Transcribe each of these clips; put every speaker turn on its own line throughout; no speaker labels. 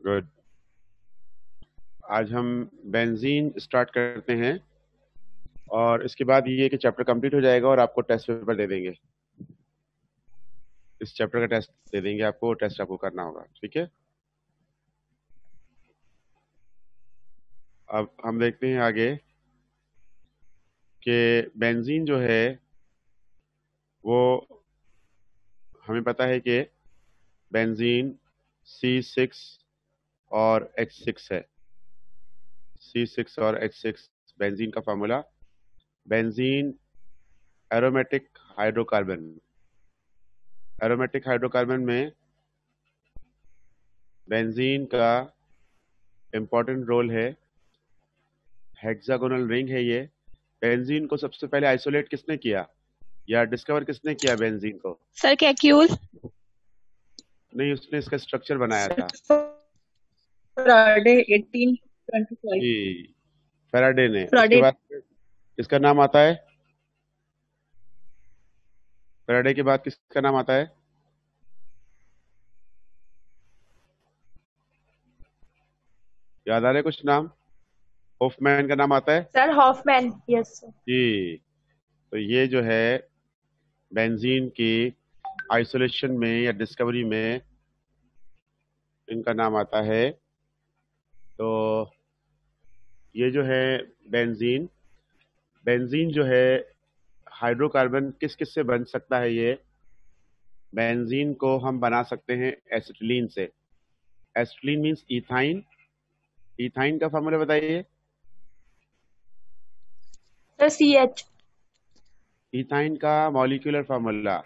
Good. आज हम benzene start करते हैं और इसके बाद ये कि चैप्टर कंप्लीट हो जाएगा और आपको टेस्ट पेपर दे देंगे। इस चैप्टर का टेस्ट दे देंगे आपको, टेस्ट आपको करना होगा, ठीक है। अब हम देखते हैं आगे कि बेंजीन जो है वो हमें पता है कि बेंजीन C6 और H6 है। C6 और H6 बेंजीन का formula. Benzene aromatic hydrocarbon. Aromatic hydrocarbon में बेंजीन का इंपॉर्टेंट रोल है। हेक्सागोनल रिंग है ये। बेंजीन को सबसे पहले आइसोलेट किसने किया या डिस्कवर किसने किया बेंजीन को?
Sir Kekulé.
नहीं, उसने इसका स्ट्रक्चर बनाया था।
फ्राइडे 1825।
जी, फैराडे ने। उसके
फ्राइडे।
बाद किसका नाम आता है? फैराडे के बाद किसका नाम आता है? याद आ रहा है कुछ नाम? होफमैन का नाम आता है
सर हॉफमैन। Yes sir.
जी। तो ये जो है बेंजीन की आइसोलेशन में या डिस्कवरी में इनका नाम आता है। तो ये जो है बेंजीन बेंजीन जो है हाइड्रोकार्बन किस किस से बन सकता है? ये बेंजीन को हम बना सकते हैं एसिटिलीन से। Acetylene means ethyne. इथाइन का फॉर्मूला बताइए।
Sir CH।
इथाइन का molecular formula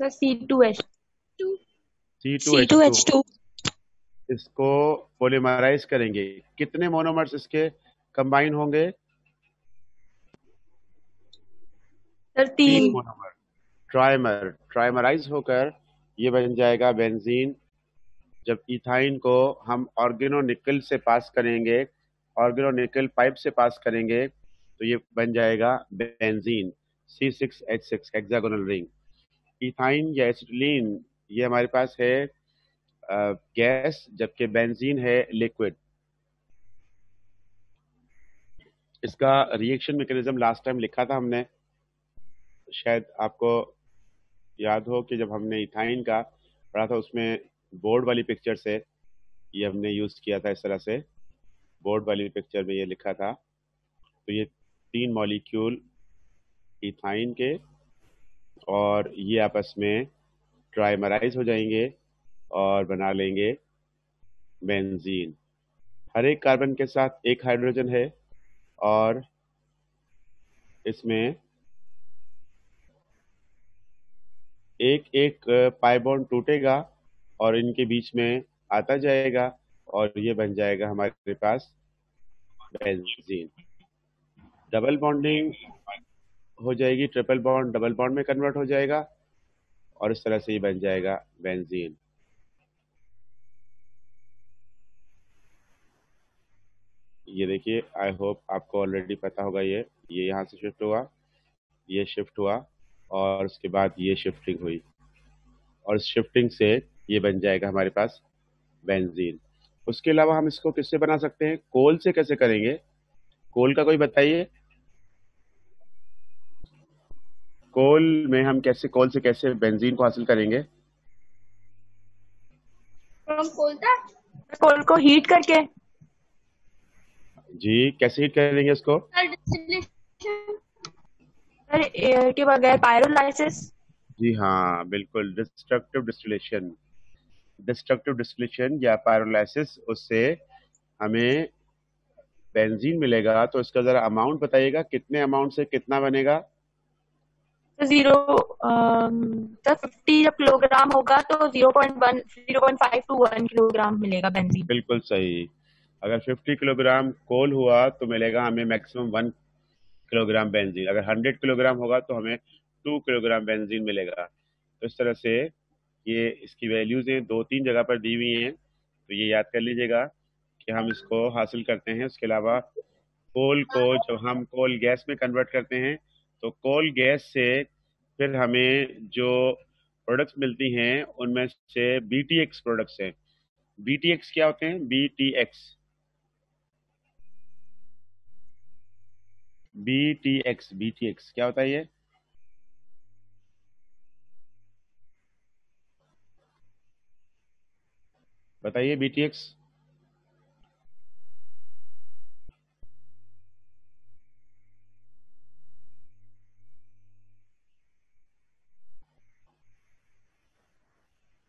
sir C2H।
C2H2।
C2H2।
इसको पोलीमराइज करेंगे, कितने मोनोमर्स इसके कंबाइन होंगे?
सर
3
3।
मोनोमर। ट्राइमराइज होकर ये बन जाएगा बेंजीन। जब इथाइन को हम ऑर्गेनो निकल से पास करेंगे, ऑर्गेनो निकल पाइप से पास करेंगे, तो ये बन जाएगा benzene C6H6 hexagonal ring. Ethyne या एसिटिलीन ये हमारे पास है गैस, जबकि बेंजीन है लिक्विड। इसका रिएक्शन मैकेनिज्म लास्ट टाइम लिखा था हमने, शायद आपको याद हो कि जब हमने इथाइन का पढ़ा था उसमें बोर्ड वाली पिक्चर से ये हमने यूज किया था। इस तरह से बोर्ड वाली पिक्चर में ये लिखा था। तो ये 3 मॉलिक्यूल इथाइन के और ये आपस में ट्राइमराइज हो जाएंगे और बना लेंगे बेंजीन। हर एक कार्बन के साथ एक हाइड्रोजन है और इसमें एक एक पाई बॉन्ड टूटेगा और इनके बीच में आता जाएगा और ये बन जाएगा हमारे पास बेंजीन। डबल बॉन्डिंग हो जाएगी, ट्रिपल बॉन्ड डबल बॉन्ड में कन्वर्ट हो जाएगा और इस तरह से ये बन जाएगा बेंजीन। ये देखिए, आई होप आपको ऑलरेडी पता होगा। ये यहाँ से शिफ्ट हुआ, ये शिफ्ट हुआ और उसके बाद ये शिफ्टिंग हुई और इस शिफ्टिंग से ये बन जाएगा हमारे पास बेंजीन। उसके अलावा हम इसको किससे बना सकते हैं? कोल से कैसे करेंगे? कोल का कोई बताइए। कोल से कैसे बेंजीन को हासिल करेंगे?
फ्रॉम कोल को हीट करके।
जी, कैसे हीट करेंगे इसको?
सर एयर के बगैर पायरोलाइसिस।
जी हाँ, बिल्कुल, डिस्ट्रक्टिव डिस्टिलेशन या पायरोलाइसिस, उससे हमें बेंजीन मिलेगा। तो इसका जरा अमाउंट बताइएगा, कितने अमाउंट से कितना बनेगा?
जीरो। सर 50 जब किलोग्राम होगा तो 0.5 to 1 किलोग्राम मिलेगा बेंजीन।
बिल्कुल सही। अगर 50 किलोग्राम कोल हुआ तो मिलेगा हमें मैक्सिमम 1 किलोग्राम बेंजीन। अगर 100 किलोग्राम होगा तो हमें 2 किलोग्राम बेंजीन मिलेगा। तो इस तरह से ये इसकी वैल्यूज हैं, 2-3 जगह पर दी हुई हैं, तो ये याद कर लीजिएगा कि हम इसको हासिल करते हैं। उसके अलावा कोल को जब हम कोल गैस में कन्वर्ट करते हैं तो कोल गैस से फिर हमें जो प्रोडक्ट्स मिलती हैं उनमें से BTX प्रोडक्ट्स हैं। BTX क्या होते हैं? BTX क्या होता है ये? बताइए BTX।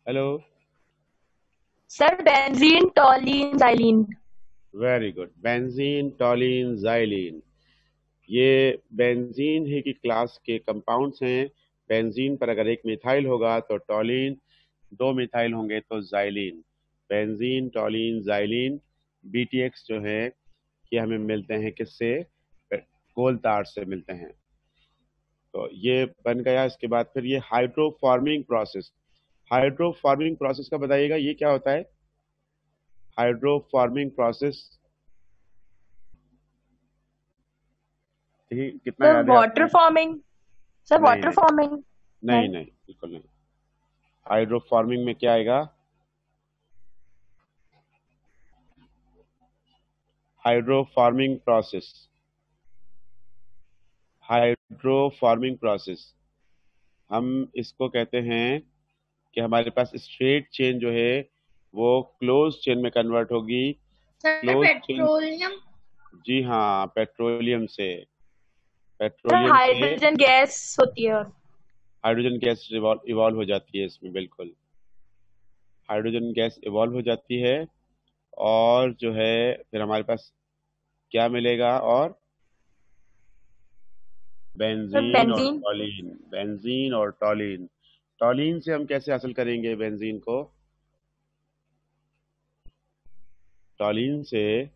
Hello.
Sir benzene, toluene, xylene.
Very good, benzene, toluene, xylene. ये बेंजीन ही की क्लास के कंपाउंड्स हैं। बेंजीन पर अगर एक मिथाइल होगा तो टॉलीन, दो मिथाइल होंगे तो xylene. Benzene, toluene, xylene, BTX जो है ये हमें मिलते हैं किससे? कोल तार से मिलते हैं। तो ये बन गया। इसके बाद फिर ये हाइड्रोफॉर्मिंग प्रोसेस। हाइड्रोफॉर्मिंग प्रोसेस का बताइएगा, ये क्या होता है? हाइड्रोफॉर्मिंग प्रोसेस कितना
सर
याद है
वाटर
आपको?
फॉर्मिंग। सर
नहीं
वाटर
नहीं
फॉर्मिंग है।
नहीं नहीं, बिल्कुल नहीं। हाइड्रोफॉर्मिंग में क्या आएगा? हाइड्रोफॉर्मिंग प्रोसेस। हाइड्रोफॉर्मिंग प्रोसेस हम इसको कहते हैं कि हमारे पास स्ट्रेट चेन जो है वो क्लोज चेन में कन्वर्ट होगी।
Sir
close chain,
petroleum.
जी हाँ,
सर
पेट्रोलियम से
हाइड्रोजन गैस होती है।
हाइड्रोजन गैस इवॉल्व हो जाती है इसमें, बिल्कुल। हाइड्रोजन गैस इवॉल्व हो जाती है। और जो है फिर हमारे पास क्या मिलेगा? और
सर
बेंजीन और
बेंजीन।
टॉलीन। बेंजीन और टॉलीन। टॉलीन से हम कैसे हासिल करेंगे बेंजीन को? टॉलीन से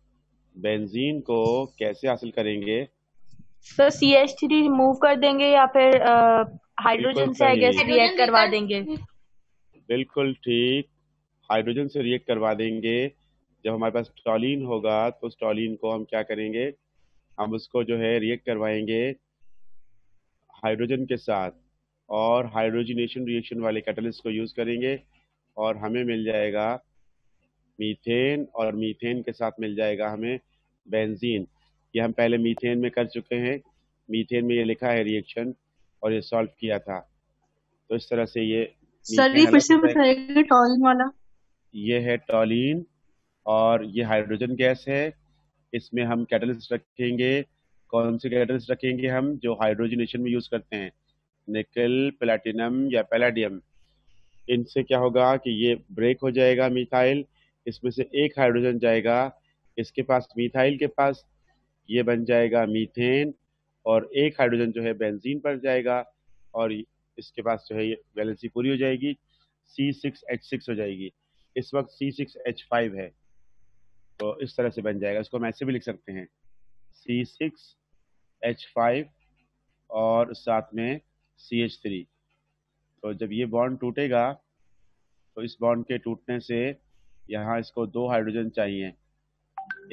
बेंजीन को कैसे हासिल करेंगे?
सर CH3 रिमूव कर देंगे या फिर
बिल्कुल
हाइड्रोजन से आई
सही,
गेस रिएक्ट करवा देंगे।
बिल्कुल ठीक। हाइड्रोजन से रिएक्ट करवा देंगे। जब हमारे पास टॉलीन होगा तो उस टॉलीन को हम क्या करेंगे? हम उसको जो है रिएक्ट करवाएंगे हाइड्रोजन के साथ, और हाइड्रोजनेशन रिएक्शन वाले कैटलिस्ट को यूज करेंगे, और हमें मिल जाएगा मीथेन, और मीथेन के साथ मिल जाएगा हमें बेंजीन। ये हम पहले मीथेन में कर चुके हैं। मीथेन में ये लिखा है रिएक्शन, और ये सॉल्व किया था। तो इस तरह से ये
सर
मीथेन
ये फिर
अलग
से
हो जाएगा।
बताइएगा टॉलिन वाला।
ये है टॉलीन, और ये हाइड्रोजन गैस है। इसमें हम कैटलिस्ट रखेंगे। कौन से कैटलिस्ट रखेंगे हम? जो हाइड्रोजनेशन में यूज करते हैं, निकल, प्लेटिनम या पैलेडियम। इनसे क्या होगा कि ये ब्रेक हो जाएगा मिथाइल। इसमें से एक हाइड्रोजन जाएगा इसके पास, मिथाइल के पास। ये बन जाएगा मीथेन, और एक हाइड्रोजन जो है बेंजीन पर जाएगा, और इसके पास जो है ये वैलेंसी पूरी हो जाएगी, C6H6 हो जाएगी। इस वक्त C6H5 है। तो इस तरह से बन जाएगा। इसको हम ऐसे भी लिख सकते हैं, C6H5 और साथ में CH3। तो जब ये बॉन्ड टूटेगा तो इस बॉन्ड के टूटने से यहाँ इसको दो हाइड्रोजन चाहिए।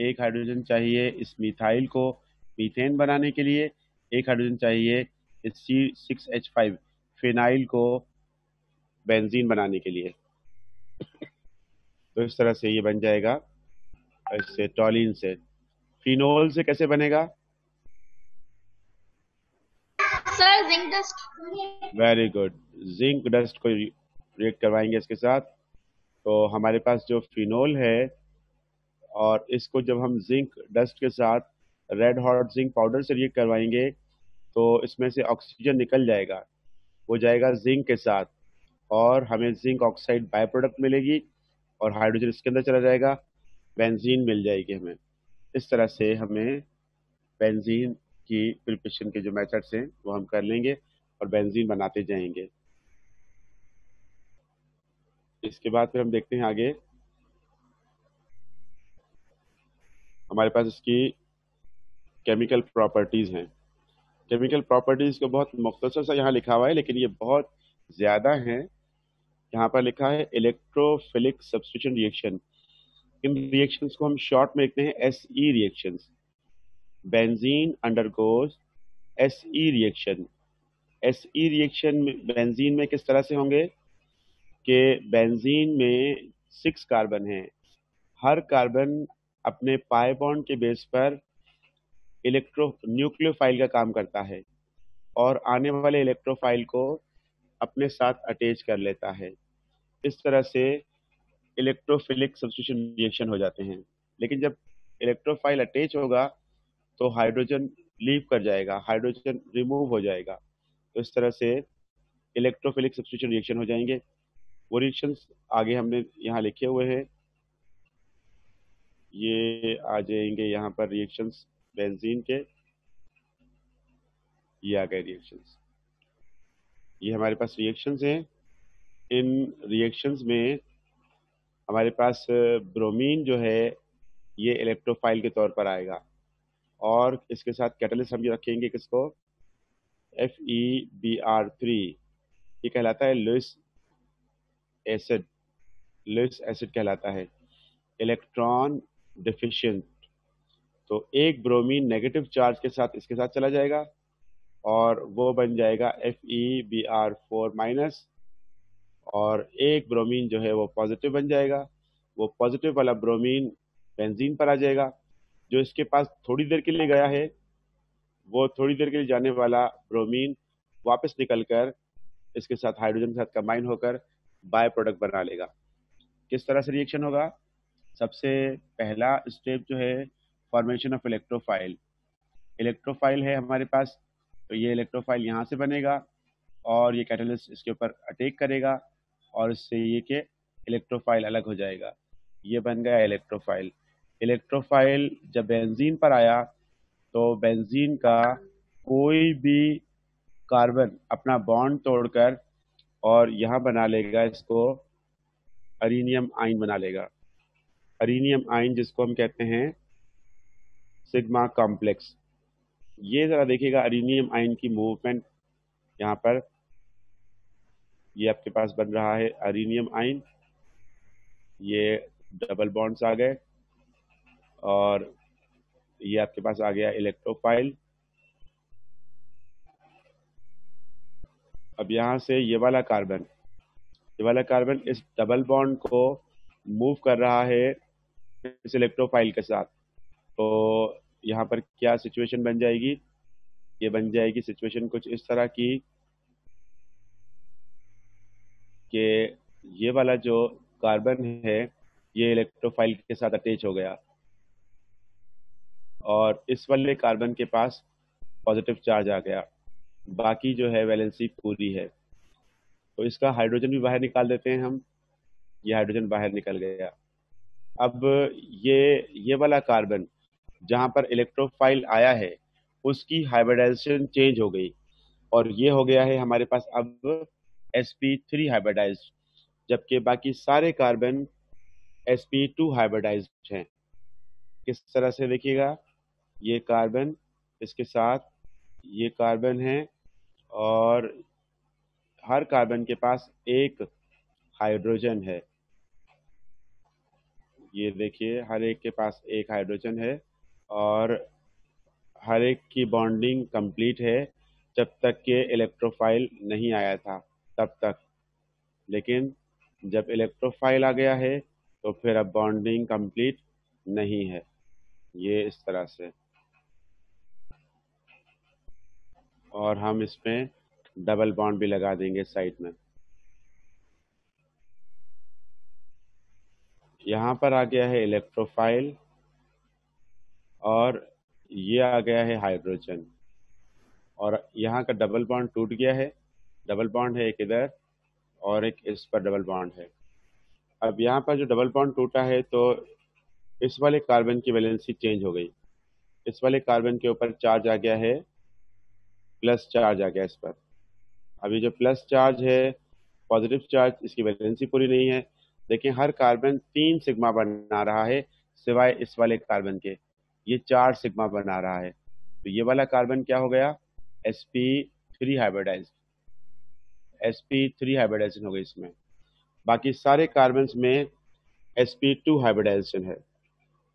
एक हाइड्रोजन चाहिए इस मिथाइल को मीथेन बनाने के लिए, एक हाइड्रोजन चाहिए इस C6H5 फिनाइल को बेंजीन बनाने के लिए। तो इस तरह से ये बन जाएगा। इससे टॉलीन से। फिनोल से कैसे बनेगा?
Sir zinc dust.
Very good, zinc dust को रिएक्ट करवाएंगे इसके साथ। तो हमारे पास जो फिनोल है, और इसको जब हम जिंक डस्ट के साथ रेड हॉट जिंक पाउडर से रिएक्ट करवाएंगे तो इसमें से ऑक्सीजन निकल जाएगा, वो जाएगा जिंक के साथ, और हमें जिंक ऑक्साइड बाय प्रोडक्ट मिलेगी, और हाइड्रोजन इसके अंदर चला जाएगा, बेंजीन मिल जाएगी हमें। इस तरह से हमें बेंजीन की प्रिपरेशन के जो मेथड्स हैं वो हम कर लेंगे, और बेंजीन बनाते जाएंगे। इसके बाद फिर हम देखते हैं आगे। हमारे पास इसकी केमिकल प्रॉपर्टीज हैं। केमिकल प्रॉपर्टीज को बहुत मुख्तसर सा यहाँ लिखा हुआ है, लेकिन ये बहुत ज्यादा है। यहाँ पर लिखा है इलेक्ट्रोफिलिक सब्स्टिट्यूशन रिएक्शन। इन रिएक्शंस को हम शॉर्ट में लिखते हैं SE reactions. Benzene undergoes SE reaction. SE reaction benzene में किस तरह से होंगे कि बेंजीन में 6 कार्बन हैं। हर कार्बन अपने पाई बॉन्ड के बेस पर न्यूक्लियोफाइल का काम करता है और आने वाले इलेक्ट्रोफाइल को अपने साथ अटैच कर लेता है। इस तरह से इलेक्ट्रोफिलिक सब्स्टिट्यूशन रिएक्शन हो जाते हैं। लेकिन जब इलेक्ट्रोफाइल अटैच होगा तो हाइड्रोजन लीव कर जाएगा, हाइड्रोजन रिमूव हो जाएगा। तो इस तरह से इलेक्ट्रोफिलिक सब्स्टिट्यूशन रिएक्शन हो जाएंगे। वो रिएक्शंस आगे हमने यहाँ लिखे हुए हैं, ये आ जाएंगे यहाँ पर रिएक्शंस बेंजीन के, ये आ गए रिएक्शंस। ये हमारे पास रिएक्शंस हैं। इन रिएक्शंस में हमारे पास ब्रोमीन जो है ये इलेक्ट्रोफाइल के तौर पर आएगा और इसके साथ कैटलिस्ट हम ये रखेंगे किसको, FeBr3। ये कहलाता है लुईस एसिड, लुईस एसिड कहलाता है, इलेक्ट्रॉन डिफिशिएंट। तो एक ब्रोमीन नेगेटिव चार्ज के साथ इसके साथ चला जाएगा और वो बन जाएगा FeBr4- और एक ब्रोमीन जो है वो पॉजिटिव बन जाएगा। वो पॉजिटिव वाला ब्रोमीन बेंजीन पर आ जाएगा। जो इसके पास थोड़ी देर के लिए गया है वो थोड़ी देर के लिए जाने वाला ब्रोमीन वापस निकलकर इसके साथ हाइड्रोजन के साथ कंबाइन होकर बाय प्रोडक्ट बना लेगा। किस तरह से रिएक्शन होगा? सबसे पहला स्टेप जो है फॉर्मेशन ऑफ इलेक्ट्रोफाइल। इलेक्ट्रोफाइल है हमारे पास, तो ये इलेक्ट्रोफाइल यहाँ से बनेगा और ये कैटलिस्ट इसके ऊपर अटैक करेगा और इससे ये के इलेक्ट्रोफाइल अलग हो जाएगा। ये बन गया इलेक्ट्रोफाइल। इलेक्ट्रोफाइल जब बेंजीन पर आया तो बेंजीन का कोई भी कार्बन अपना बॉन्ड तोड़कर और यहाँ बना लेगा, इसको अरीनियम आयन बना लेगा। अरीनियम आयन जिसको हम कहते हैं सिग्मा कॉम्प्लेक्स। ये जरा देखिएगा अरीनियम आयन की मूवमेंट, यहाँ पर ये आपके पास बन रहा है अरीनियम आयन। ये डबल बॉन्ड्स आ गए और ये आपके पास आ गया इलेक्ट्रोफाइल। अब यहाँ से ये वाला कार्बन इस डबल बॉन्ड को मूव कर रहा है इस इलेक्ट्रोफाइल के साथ। तो यहाँ पर क्या सिचुएशन बन जाएगी? ये बन जाएगी सिचुएशन कुछ इस तरह की कि ये वाला जो कार्बन है ये इलेक्ट्रोफाइल के साथ अटैच हो गया और इस वाले कार्बन के पास पॉजिटिव चार्ज आ गया, बाकी जो है वैलेंसी पूरी है। तो इसका हाइड्रोजन भी बाहर निकाल देते हैं हम, ये हाइड्रोजन बाहर निकल गया। अब ये वाला कार्बन जहां पर इलेक्ट्रोफाइल आया है उसकी हाइब्रिडाइजेशन चेंज हो गई और ये हो गया है हमारे पास अब sp3 हाइब्रिडाइज्ड, जबकि बाकी सारे कार्बन sp2 हाइब्रिडाइज्ड हैं। किस तरह से देखिएगा, ये कार्बन इसके साथ ये कार्बन है और हर कार्बन के पास एक हाइड्रोजन है। ये देखिए हर एक के पास एक हाइड्रोजन है और हर एक की बॉन्डिंग कंप्लीट है जब तक कि इलेक्ट्रोफाइल नहीं आया था तब तक। लेकिन जब इलेक्ट्रोफाइल आ गया है तो फिर अब बॉन्डिंग कंप्लीट नहीं है। ये इस तरह से, और हम इसमें डबल बॉन्ड भी लगा देंगे साइड में। यहाँ पर आ गया है इलेक्ट्रोफाइल और ये आ गया है हाइड्रोजन और यहाँ का डबल बॉन्ड टूट गया है। डबल बॉन्ड है एक इधर और एक इस पर डबल बॉन्ड है। अब यहाँ पर जो डबल बॉन्ड टूटा है तो इस वाले कार्बन की वैलेंसी चेंज हो गई। इस वाले कार्बन के ऊपर चार्ज आ गया है, प्लस चार्ज आ गया इस पर। अभी जो प्लस चार्ज है पॉजिटिव चार्ज, इसकी वैलेंसी पूरी नहीं है। देखिए हर कार्बन 3 सिग्मा बना रहा है सिवाय इस वाले कार्बन के, ये 4 सिग्मा बना रहा है। तो ये वाला कार्बन क्या हो गया, sp3 हाइब्रिडाइज, sp3 हाइब्रिडाइजेशन हो गई इसमें। बाकी सारे कार्बन में sp2 हाइब्रिडाइजेशन है।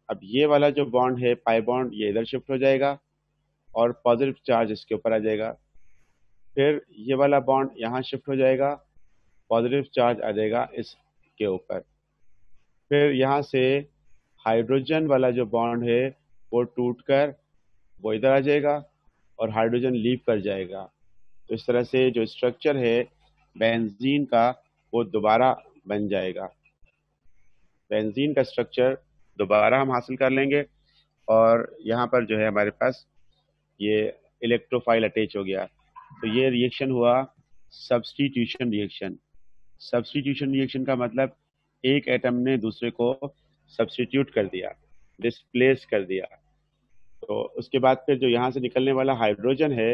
अब ये वाला जो बॉन्ड है पाई बॉन्ड ये इधर शिफ्ट हो जाएगा और पॉजिटिव चार्ज इसके ऊपर आ जाएगा। फिर ये वाला बॉन्ड यहाँ शिफ्ट हो जाएगा, पॉजिटिव चार्ज आ जाएगा इसके ऊपर। फिर यहाँ से हाइड्रोजन वाला जो बॉन्ड है वो टूटकर वो इधर आ जाएगा और हाइड्रोजन लीव कर जाएगा। तो इस तरह से जो स्ट्रक्चर है बेंजीन का वो दोबारा बन जाएगा। बेंजीन का स्ट्रक्चर दोबारा हम हासिल कर लेंगे और यहाँ पर जो है हमारे पास ये इलेक्ट्रोफाइल अटैच हो गया। तो ये रिएक्शन हुआ सब्स्टिट्यूशन रिएक्शन। सब्स्टिट्यूशन रिएक्शन का मतलब एक एटम ने दूसरे को सब्स्टिट्यूट कर दिया, डिस्प्लेस कर दिया। तो उसके बाद फिर जो यहाँ से निकलने वाला हाइड्रोजन है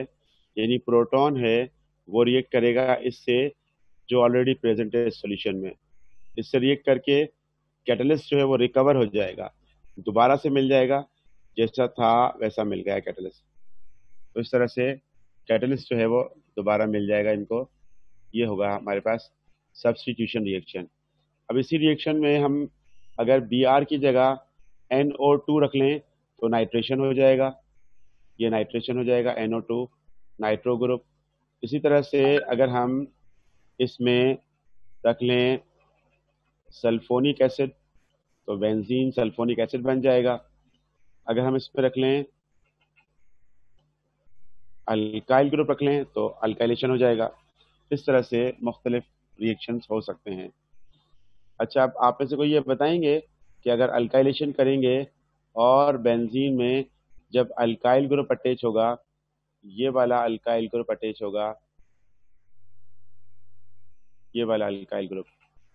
यानी प्रोटॉन है वो रिएक्ट करेगा इससे जो ऑलरेडी प्रेजेंट है सॉल्यूशन में। इससे रिएक्ट करके कैटलिस्ट जो है वो रिकवर हो जाएगा, दोबारा से मिल जाएगा, जैसा था वैसा मिल गया कैटलिस्ट। तो इस तरह से कैटलिस्ट जो है वो दोबारा मिल जाएगा इनको। ये होगा हमारे पास सब्स्टिट्यूशन रिएक्शन। अब इसी रिएक्शन में हम अगर Br की जगह NO2 रख लें तो नाइट्रेशन हो जाएगा। ये नाइट्रेशन हो जाएगा NO2 नाइट्रो ग्रुप। इसी तरह से अगर हम इसमें रख लें सल्फोनिक एसिड तो बेंजीन सल्फोनिक एसिड बन जाएगा। अगर हम इसमें रख लें अल्काइल ग्रुप रख लें तो अल्काइलेशन हो जाएगा। इस तरह से मुख्तलिफ रिएक्शंस हो सकते हैं। अच्छा, अब आप में से कोई ये बताएंगे कि अगर अल्काइलेशन करेंगे और बेंजीन में जब अल्काइल ग्रुप अटैच होगा, ये वाला अल्काइल ग्रुप अटैच होगा, ये वाला अल्काइल ग्रुप,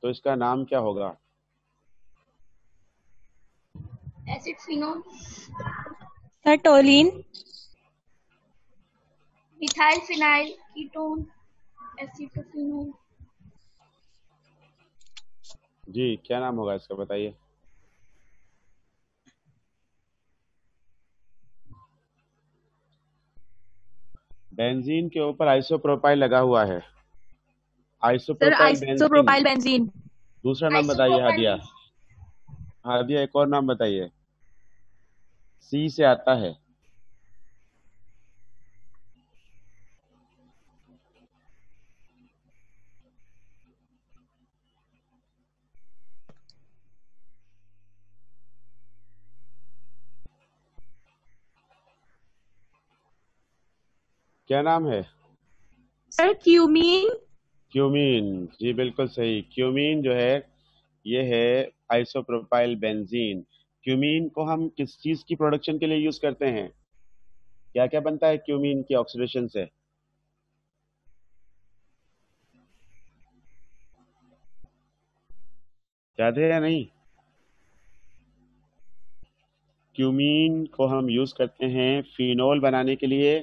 तो इसका नाम क्या होगा?
Acid phenol,
sir toluene.
Methyl phenyl ketone, acetophenol.
जी, क्या नाम होगा इसका बताइए। बेंजीन के ऊपर आइसोप्रोपाइल लगा हुआ है।
Sir
isopropyl benzene.
Isopropyl benzene.
दूसरा नाम बताइए हादिया।
आइसोप्रोपाइल,
हादिया एक और नाम बताइए, सी से आता है। क्या नाम है?
Sir cumene.
क्यूमीन। जी बिल्कुल सही, क्यूमीन जो है ये है आइसोप्रोपाइल बेंजीन। क्यूमीन को हम किस चीज की प्रोडक्शन के लिए यूज करते हैं? क्या क्या बनता है क्यूमीन की ऑक्सीडेशन से? याद है या नहीं? क्यूमीन को हम यूज करते हैं फिनोल बनाने के लिए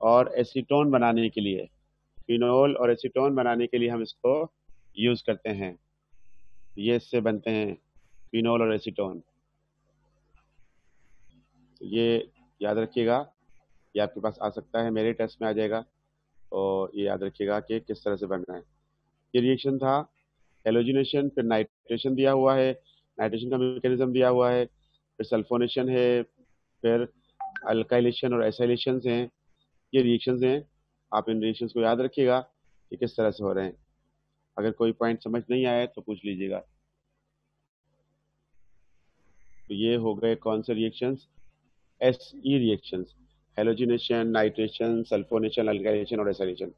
और एसीटोन बनाने के लिए। फिनोल और एसीटोन बनाने के लिए हम इसको यूज करते हैं। ये इससे बनते हैं फिनोल और एसीटोन। तो ये याद रखिएगा, ये आपके पास आ सकता है, मेरे टेस्ट में आ जाएगा। और ये याद रखिएगा कि किस तरह से बनना है। ये रिएक्शन था हेलोजिनेशन, फिर नाइट्रेशन दिया हुआ है, नाइट्रेशन का मैकेनिज्म दिया हुआ है, फिर सल्फोनेशन है, फिर अल्काइलेशन और एसाइलेशन हैं। ये रिएक्शंस हैं। आप इन रिएक्शंस को याद रखिएगा कि किस तरह से हो रहे हैं। अगर कोई पॉइंट समझ नहीं आया तो पूछ लीजिएगा। तो ये हो गए कौन से reactions? S E reactions, halogenation, nitration, sulphonation, alkylation और एसाइलेशन।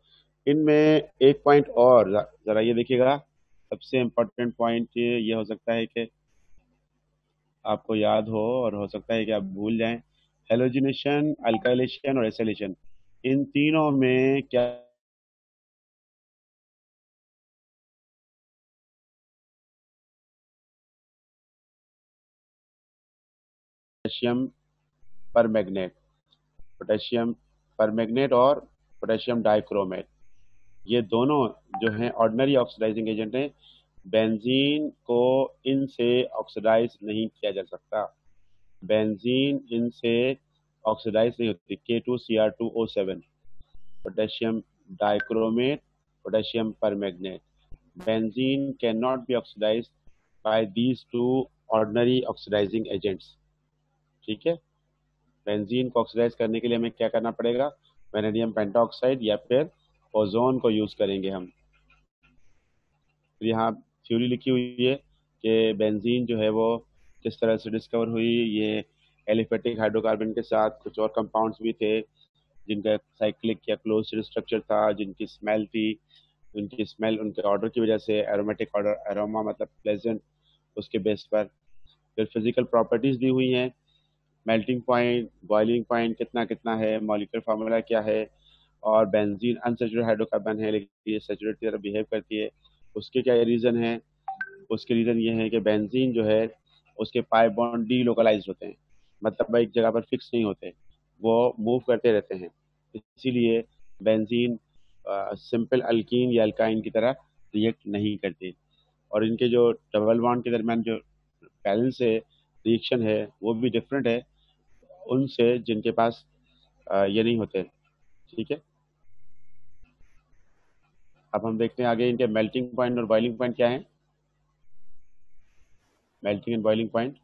इनमें एक पॉइंट और जरा ये देखिएगा, सबसे इम्पोर्टेंट पॉइंट ये हो सकता है कि आपको याद हो और हो सकता है कि आप भूल जाएं। हेलोजिनेशन, अल्काइलेशन और एसाइलेशन, इन तीनों में क्या पोटेशियम पर मैग्नेट, पोटेशियम पर मैग्नेट और पोटेशियम डाइक्रोमेट, ये दोनों जो हैं ऑर्डिनरी ऑक्सीडाइजिंग एजेंट हैं। बेंजीन को इनसे ऑक्सीडाइज नहीं किया जा सकता। बेंजीन इनसे ऑक्सीडाइज नहीं होती। K2Cr2O7, potassium dichromate, potassium permanganate. Benzene can not be oxidised by these two ordinary oxidising agents. ठीक है, बेंजीन को ऑक्सीडाइज करने के लिए हमें क्या करना पड़ेगा? वेनेडियम पेंटाऑक्साइड या फिर ओजोन को यूज करेंगे हम। तो यहाँ थ्योरी लिखी हुई है कि बेंजीन जो है वो किस तरह से डिस्कवर हुई। ये एलिफेटिक हाइड्रोकार्बन के साथ कुछ और कंपाउंड्स भी थे जिनका साइक्लिक या क्लोज्ड स्ट्रक्चर था, जिनकी स्मेल थी, उनकी स्मेल उनके ऑर्डर की वजह से, एरोमेटिक ऑर्डर, एरोमा मतलब प्लेजेंट, उसके बेस पर फिर फिजिकल प्रॉपर्टीज दी हुई हैं, मेल्टिंग पॉइंट, बॉइलिंग पॉइंट कितना कितना है, मॉलिक्यूलर फार्मूला क्या है, और बेंजीन अनसेचुरेटेड हाइड्रोकार्बन है लेकिन ये सेचुरेट की तरह बिहेव करती है, उसके क्या रीज़न है। उसके रीज़न ये है कि बेंजीन जो है उसके पाई बॉन्ड डी लोकलाइज होते हैं, मतलब एक जगह पर फिक्स नहीं होते, वो मूव करते रहते हैं, इसीलिए बेंजीन सिंपल अल्कीन या अल्काइन की तरह रिएक्ट नहीं करते। और इनके जो डबल बॉन्ड के दरमियान जो बैलेंस है, रिएक्शन है, वो भी डिफरेंट है उनसे जिनके पास ये नहीं होते। ठीक है, अब हम देखते हैं आगे इनके मेल्टिंग पॉइंट और बॉइलिंग पॉइंट क्या है। मेल्टिंग एंड बॉइलिंग पॉइंट,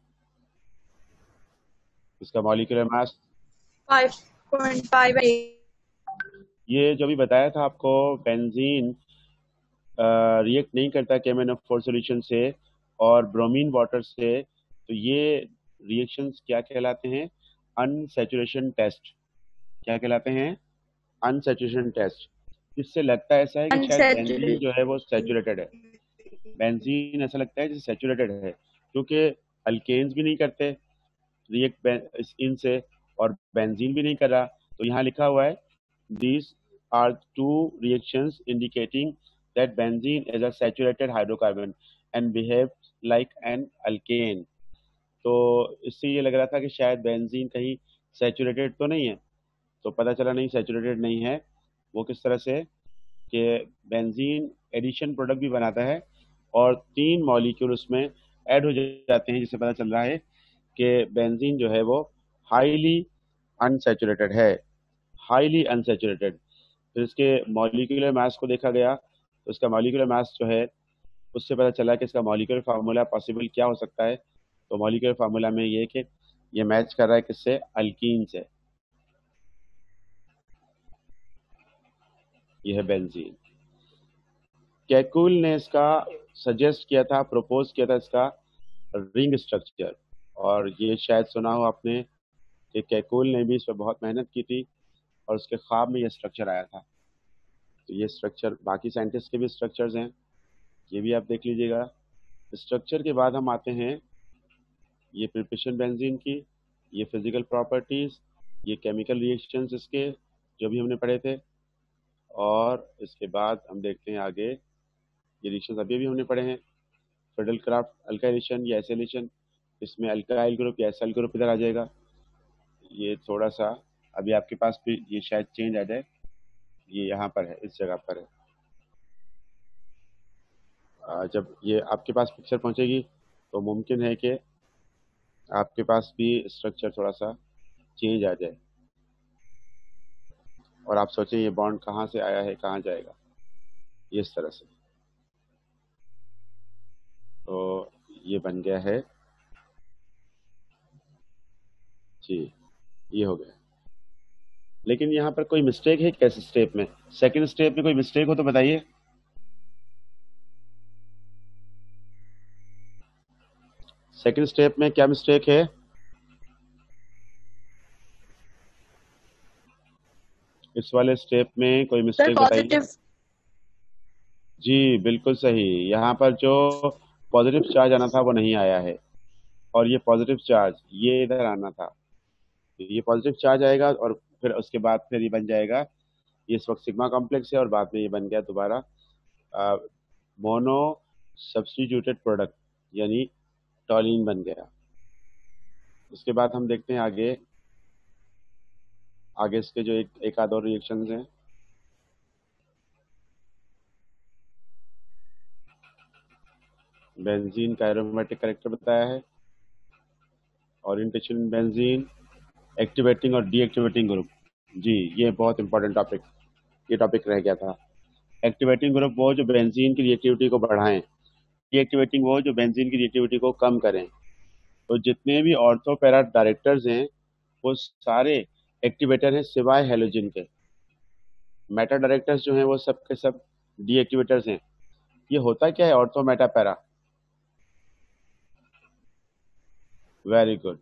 इसका मॉलिक्यूलर मास
5.5
ये जो भी बताया था आपको, बेंजीन रिएक्ट नहीं करता KMnO4 सॉल्यूशन से और ब्रोमीन वाटर से, तो ये रिएक्शंस क्या कहलाते हैं, अनसैचुरेशन टेस्ट। क्या कहलाते हैं, अनसैचुरेशन टेस्ट। इससे लगता है ऐसा है कि शायद बेंजीन
unsaturated
जो है वो सैचुरेटेड है, बेंजीन ऐसा लगता है जैसे सैचुरेटेड है, क्योंकि अल्केन्स भी नहीं करते रिएक्ट इनसे और बेंजीन भी नहीं कर रहा। तो यहाँ लिखा हुआ है these are two reactions indicating that benzene is a saturated hydrocarbon and behaves like an alkane। तो इससे ये लग रहा था कि शायद बेंजीन कहीं सैचुरेटेड तो नहीं है, तो पता चला नहीं, सैचुरेटेड नहीं है। वो किस तरह से कि बेंजीन एडिशन प्रोडक्ट भी बनाता है और 3 मॉलिक्यूल उसमें ऐड हो जाते हैं, जिससे पता चल रहा है कि बेंजीन जो है वो हाईली अनसैचुरेटेड है, हाईली अनसैचुरेटेड। फिर इसके मॉलिक्यूलर मास को देखा गया, तो इसका मॉलिक्यूलर मास जो है उससे पता चला कि इसका मॉलिक्यूलर फार्मूला पॉसिबल क्या हो सकता है। तो मॉलिक्यूलर फार्मूला में ये कि ये मैच कर रहा है किससे, अल्कीन से। ये है बेंजीन। कैकुल ने इसका सजेस्ट किया था, प्रपोज किया था इसका रिंग स्ट्रक्चर, और ये शायद सुना हो आपने कि कैकुल ने भी इस पर बहुत मेहनत की थी और उसके ख्वाब में ये स्ट्रक्चर आया था। तो ये स्ट्रक्चर बाकी साइंटिस्ट के भी स्ट्रक्चर्स हैं, ये भी आप देख लीजिएगा। स्ट्रक्चर के बाद हम आते हैं ये प्रिपरेशन बेंजीन की, ये फिजिकल प्रॉपर्टीज, ये केमिकल रिएक्शंस इसके जो भी हमने पढ़े थे, और इसके बाद हम देखते हैं आगे ये रिएक्शंस अभी भी हमने पढ़े हैं। फिडल क्राफ्ट अल्काइलेशन या एसिलेशन, इसमें अल्काइल ग्रुप या एसाइल ग्रुप इधर आ जाएगा। ये थोड़ा सा अभी आपके पास भी ये शायद चेंज आ जाए, ये यहाँ पर है, इस जगह पर है। जब ये आपके पास पिक्चर पहुंचेगी तो मुमकिन है कि आपके पास भी स्ट्रक्चर थोड़ा सा चेंज आ जाए और आप सोचें ये बॉन्ड कहाँ से आया है, कहाँ जाएगा, ये इस तरह से। तो ये बन गया है जी, ये हो गया। लेकिन यहाँ पर कोई मिस्टेक है कैसे स्टेप में, सेकंड स्टेप में कोई मिस्टेक हो तो बताइए। सेकंड स्टेप में क्या मिस्टेक है, इस वाले स्टेप में कोई
सर
मिस्टेक बताइए।
पॉजिटिव
जी बिल्कुल सही, यहाँ पर जो पॉजिटिव चार्ज आना था वो नहीं आया है, और ये पॉजिटिव चार्ज ये इधर आना था, तो ये पॉजिटिव चार्ज आएगा और फिर उसके बाद फिर ये बन जाएगा, ये इस वक्त सिग्मा कॉम्प्लेक्स है और बाद में ये बन गया दोबारा मोनो सब्स्टिट्यूटेड प्रोडक्ट, यानी टॉलिन बन गया। उसके बाद हम देखते हैं आगे, आगे इसके जो एक आध और रिएक्शंस हैं। बेंजीन का एरोमेटिक कैरेक्टर बताया है, ओरिएंटेशन बेंजीन, एक्टिवेटिंग और डीएक्टिवेटिंग ग्रुप। जी ये बहुत इंपॉर्टेंट टॉपिक, ये टॉपिक रह गया था। एक्टिवेटिंग ग्रुप वो जो बेंजीन की रिएक्टिविटी को बढ़ाएं, डीएक्टिवेटिंग वो जो बेंजीन की रिएक्टिविटी को कम करें। तो जितने भी ऑर्थो पैरा डायरेक्टर्स हैं वो सारे एक्टिवेटर हैं सिवाय हेलोजन के। मेटा डायरेक्टर्स जो हैं वो सब के सब डीएक्टिवेटर्स हैं। ये होता क्या है ortho Meta para, very good.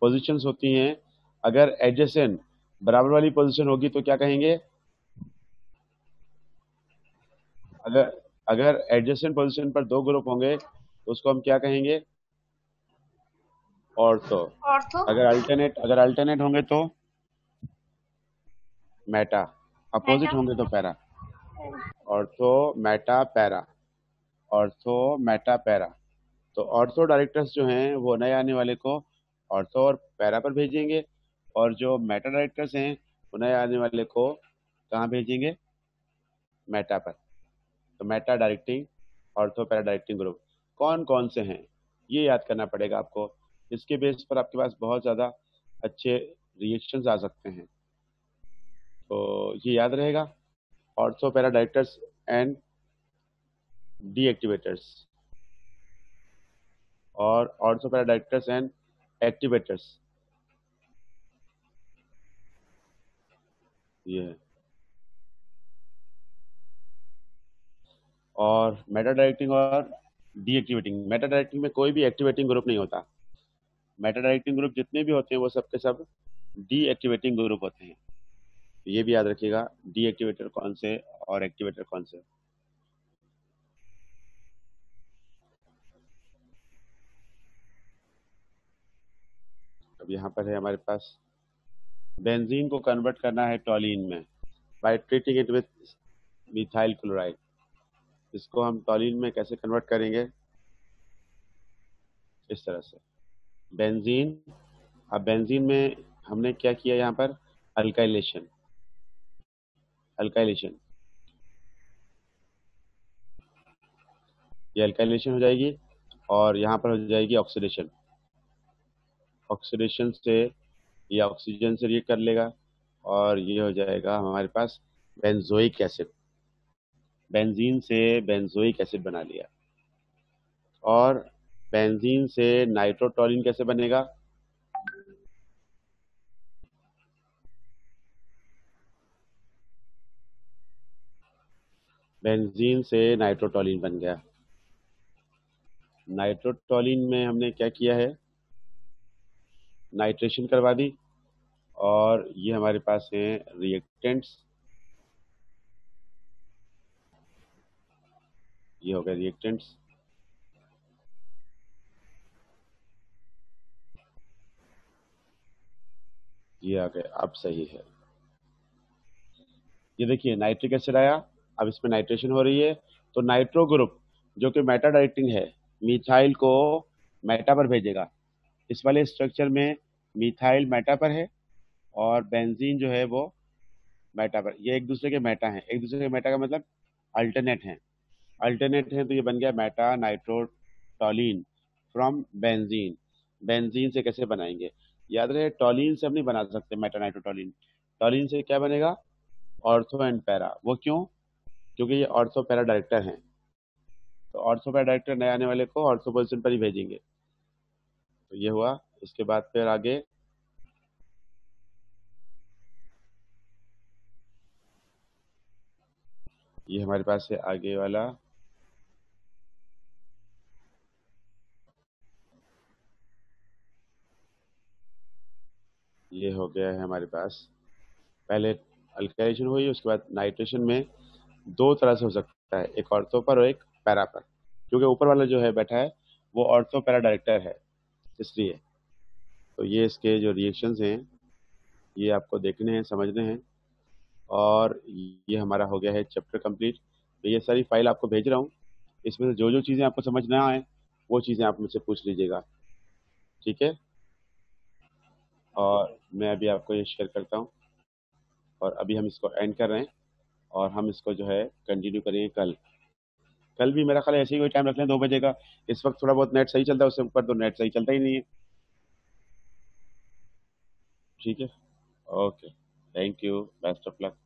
Positions होती हैं, अगर एडजेसेंट बराबर वाली पोजीशन होगी तो क्या कहेंगे? अगर अगर एडजेसेंट पोजीशन पर दो ग्रुप होंगे तो उसको हम क्या कहेंगे? ऑर्थो।
ऑर्थो।
अगर अल्टरनेट होंगे तो मेटा। Opposite
Meta.
होंगे तो para. Ortho, Meta, para. Ortho, Meta, para. तो ऑर्थो डायरेक्टर्स जो हैं वो नए आने वाले को ऑर्थो और पैरा पर भेजेंगे, और जो मेटा डायरेक्टर्स हैं वो नए आने वाले को कहाँ भेजेंगे? मेटा पर। तो Meta directing, ortho para directing group कौन कौन से हैं ये याद करना पड़ेगा आपको। इसके बेस पर आपके पास बहुत ज़्यादा अच्छे रिएक्शंस आ सकते हैं, तो ये याद रहेगा। ऑर्थो पैरा डायरेक्टर्स एंड डीएक्टिवेटर्स, और ortho para directors and activators, ये है। और मेटा डायरेक्टिंग और डीएक्टिवेटिंग, मेटा डायरेक्टिंग में कोई भी एक्टिवेटिंग ग्रुप नहीं होता। मेटा डायरेक्टिंग ग्रुप जितने भी होते हैं वो सबके सब डीएक्टिवेटिंग ग्रुप होते हैं। ये भी याद रखिएगा, डीएक्टिवेटर कौन से और एक्टिवेटर कौन से। अब यहाँ पर है हमारे पास बेंजीन को कन्वर्ट करना है टॉलीन में by treating it with methyl chloride. इसको हम टॉलीन में कैसे कन्वर्ट करेंगे? इस तरह से बेंजीन। अब बेंजीन में हमने क्या किया यहाँ पर? अल्काइलेशन। अल्काइलेशन, ये अल्काइलेशन हो जाएगी, और यहाँ पर हो जाएगी ऑक्सीडेशन। ऑक्सीडेशन से ये ऑक्सीजन से रिएक्ट कर लेगा, और ये हो जाएगा हमारे पास बेंजोइक एसिड। बेंजीन से बेंजोइक एसिड बना लिया। और बेंजीन से नाइट्रोटोलिन कैसे बनेगा? बेंजीन से नाइट्रोटोलिन बन गया। नाइट्रोटोलिन में हमने क्या किया है? नाइट्रेशन करवा दी, और ये हमारे पास हैं रिएक्टेंट्स। ये हो गए रिएक्टेंट्स। ये आ गए, अब सही है। ये देखिए नाइट्रिक एसिड आया, अब इसमें नाइट्रेशन हो रही है, तो नाइट्रो ग्रुप जो कि मेटा डायरेक्टिंग है, मिथाइल को मेटा पर भेजेगा। इस वाले स्ट्रक्चर में मिथाइल मेटा पर है, और बेंजीन जो है वो मेटा पर। ये एक दूसरे के मेटा हैं, एक दूसरे के मेटा का मतलब अल्टरनेट हैं। अल्टरनेट है तो ये बन गया Meta nitrotoluene from benzene. Benzene से कैसे बनाएंगे? याद रहे, टोलिन से हम नहीं बना सकते मेटा नाइट्रोटोलिन। टोलिन से क्या बनेगा? Ortho and para. वो क्यों? क्योंकि ये ऑर्थो पैरा डायरेक्टर हैं, तो ऑर्थो पैरा डायरेक्टर नए आने वाले को ऑर्थो पोजिशन पर ही भेजेंगे। तो ये हुआ। इसके बाद फिर आगे ये हमारे पास है आगे वाला, ये हो गया है हमारे पास। पहले अल्काइलेशन हुई, उसके बाद नाइट्रेशन में दो तरह से हो सकता है, एक ऑर्थो पर और एक पैरा पर। क्योंकि ऊपर वाला जो है बैठा है वो ऑर्थो पैरा डायरेक्टर है, इसलिए। तो ये इसके जो रिएक्शंस हैं ये आपको देखने हैं, समझने हैं। और ये हमारा हो गया है चैप्टर कंप्लीट। तो ये सारी फाइल आपको भेज रहा हूँ, इसमें से जो जो चीज़ें आपको समझ ना आए वो चीज़ें आप मुझसे पूछ लीजिएगा, ठीक है? और मैं अभी आपको ये शेयर करता हूँ, और अभी हम इसको एंड कर रहे हैं, और हम इसको जो है कंटिन्यू करेंगे कल। कल भी मेरा ख्याल है ऐसे ही कोई टाइम रख लें, 2 बजे का। इस वक्त थोड़ा बहुत नेट सही चलता है, उससे ऊपर तो नेट सही चलता ही नहीं है, ठीक है? Okay, thank you, best of luck.